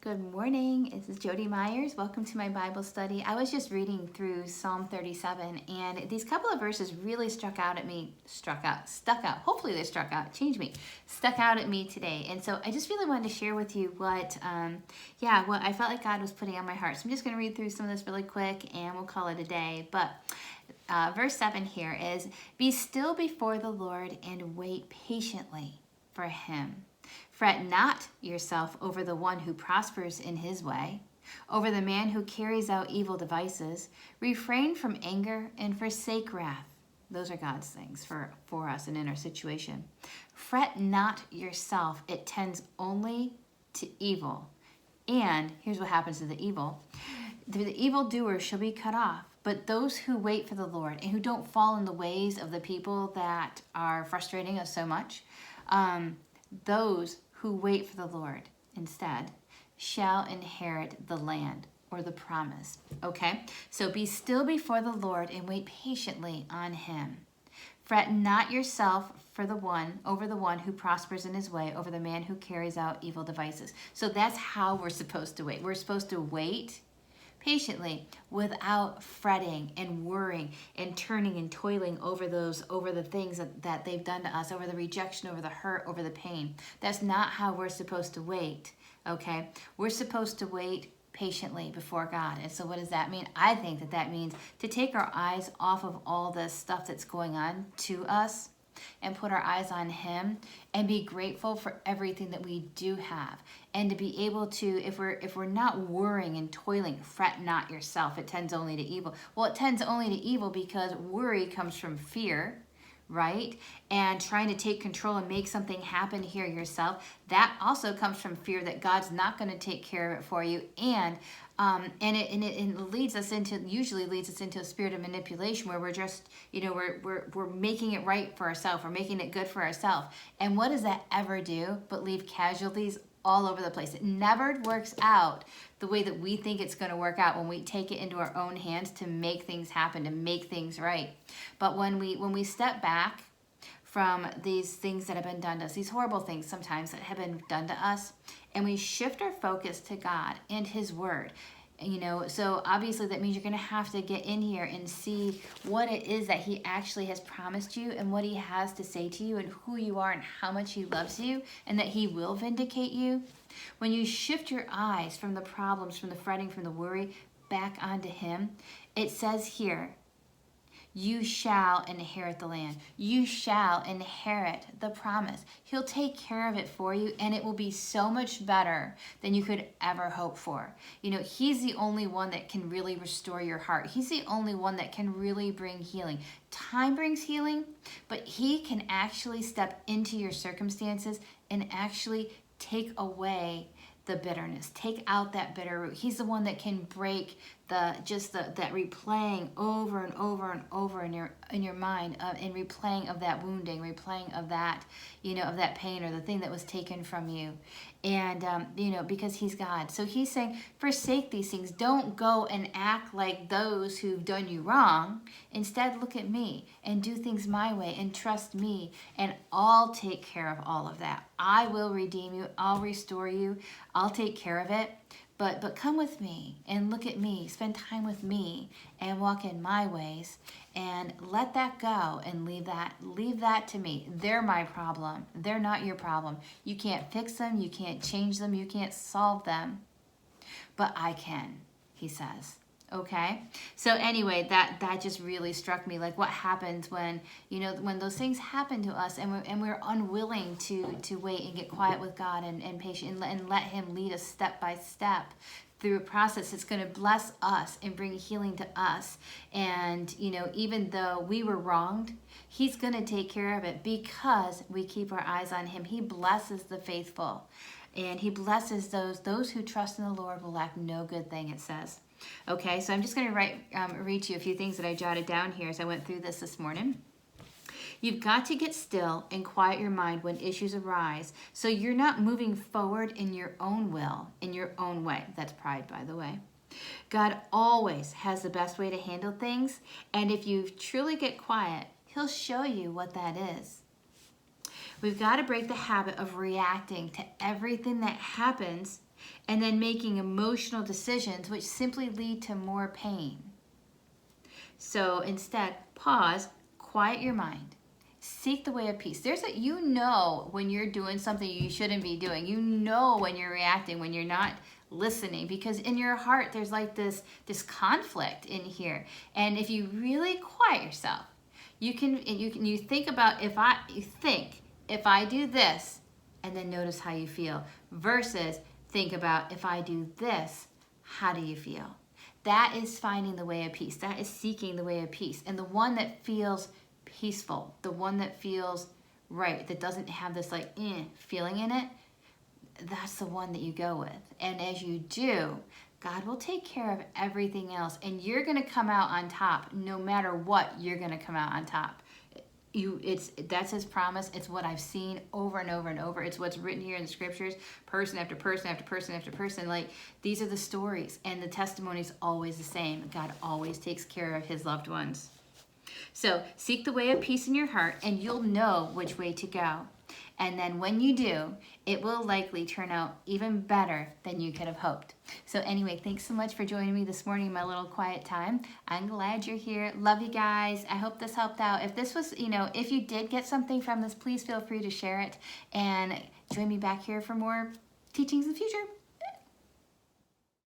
Good morning. This is Jody Myers. Welcome to my Bible study. I was just reading through Psalm 37, and these couple of verses really stuck out. Hopefully they stuck out at me today. And so I just really wanted to share with you what I felt like God was putting on my heart. So I'm just going to read through some of this really quick, and we'll call it a day. But verse 7 here is, "Be still before the Lord and wait patiently for him. Fret not yourself over the one who prospers in his way, over the man who carries out evil devices. Refrain from anger and forsake wrath." Those are God's things for us and in our situation. "Fret not yourself. It tends only to evil." And here's what happens to the evil. "The evildoer shall be cut off, but those who wait for the Lord," and who don't fall in the ways of the people that are frustrating us so much, those who wait for the Lord instead shall inherit the land, or the promise. Okay, so be still before the Lord and wait patiently on him. "Fret not yourself over the one who prospers in his way, over the man who carries out evil devices." So that's how we're supposed to wait. We're supposed to wait patiently without fretting and worrying and turning and toiling over the things that they've done to us, over the rejection, over the hurt, over the pain. That's not how we're supposed to wait. Okay, we're supposed to wait patiently before God. And so what does that mean? I think that means to take our eyes off of all the stuff that's going on to us and put our eyes on him and be grateful for everything that we do have, and to be able to, if we're not worrying and toiling, "Fret not yourself, it tends only to evil." Well, it tends only to evil because worry comes from fear, right? And trying to take control and make something happen here yourself, that also comes from fear that God's not going to take care of it for you. And it usually leads us into a spirit of manipulation, where we're just, we're making it right for ourselves, we're making it good for ourselves. And what does that ever do but leave casualties all over the place? It never works out the way that we think it's going to work out when we take it into our own hands to make things happen, to make things right. But when we step back from these things that have been done to us, these horrible things sometimes that have been done to us, and we shift our focus to God and his word, so obviously that means you're going to have to get in here and see what it is that he actually has promised you, and what he has to say to you, and who you are, and how much he loves you, and that he will vindicate you. When you shift your eyes from the problems, from the fretting, from the worry, back onto him, it says here, you shall inherit the land. You shall inherit the promise. He'll take care of it for you, and it will be so much better than you could ever hope for. He's the only one that can really restore your heart. He's the only one that can really bring healing. Time brings healing, but he can actually step into your circumstances and actually take away the bitterness, take out that bitter root. He's the one that can break that replaying over and over and over in your mind, and replaying of that wounding, replaying of that, of that pain, or the thing that was taken from you. And because he's God. So he's saying, forsake these things. Don't go and act like those who've done you wrong. Instead, look at me and do things my way and trust me, and I'll take care of all of that. I will redeem you. I'll restore you. I'll take care of it. But come with me and look at me, spend time with me, and walk in my ways, and let that go and leave that to me. They're my problem. They're not your problem. You can't fix them. You can't change them. You can't solve them. But I can, he says. Okay, so anyway, that just really struck me. Like, what happens when when those things happen to us, and we're unwilling to wait and get quiet with God, and patient, and let him lead us step by step through a process that's going to bless us and bring healing to us. And even though we were wronged, he's going to take care of it because we keep our eyes on him. He blesses the faithful, and he blesses those who trust in the Lord will lack no good thing, it says. Okay, so I'm just going to read to you a few things that I jotted down here as I went through this morning. You've got to get still and quiet your mind when issues arise, so you're not moving forward in your own will, in your own way. That's pride, by the way. God always has the best way to handle things, and if you truly get quiet, he'll show you what that is. We've got to break the habit of reacting to everything that happens and then making emotional decisions which simply lead to more pain. So instead, pause, quiet your mind, seek the way of peace. You know when you're doing something you shouldn't be doing. You know when you're reacting, when you're not listening, because in your heart there's like this conflict in here. And if you really quiet yourself, you think about if I do this, and then notice how you feel, versus think about if I do this, how do you feel? That is finding the way of peace. That is seeking the way of peace. And the one that feels peaceful, the one that feels right, that doesn't have this like feeling in it, that's the one that you go with. And as you do, God will take care of everything else, and you're going to come out on top. No matter what, you're going to come out on top. That's his promise. It's what I've seen over and over and over. It's what's written here in the scriptures, person after person after person after person. Like, these are the stories, and the testimony's always the same. God always takes care of his loved ones. So seek the way of peace in your heart, and you'll know which way to go. And then when you do, it will likely turn out even better than you could have hoped. So anyway, thanks so much for joining me this morning in my little quiet time. I'm glad you're here. Love you guys. I hope this helped out. If this was, if you did get something from this, please feel free to share it and join me back here for more teachings in the future.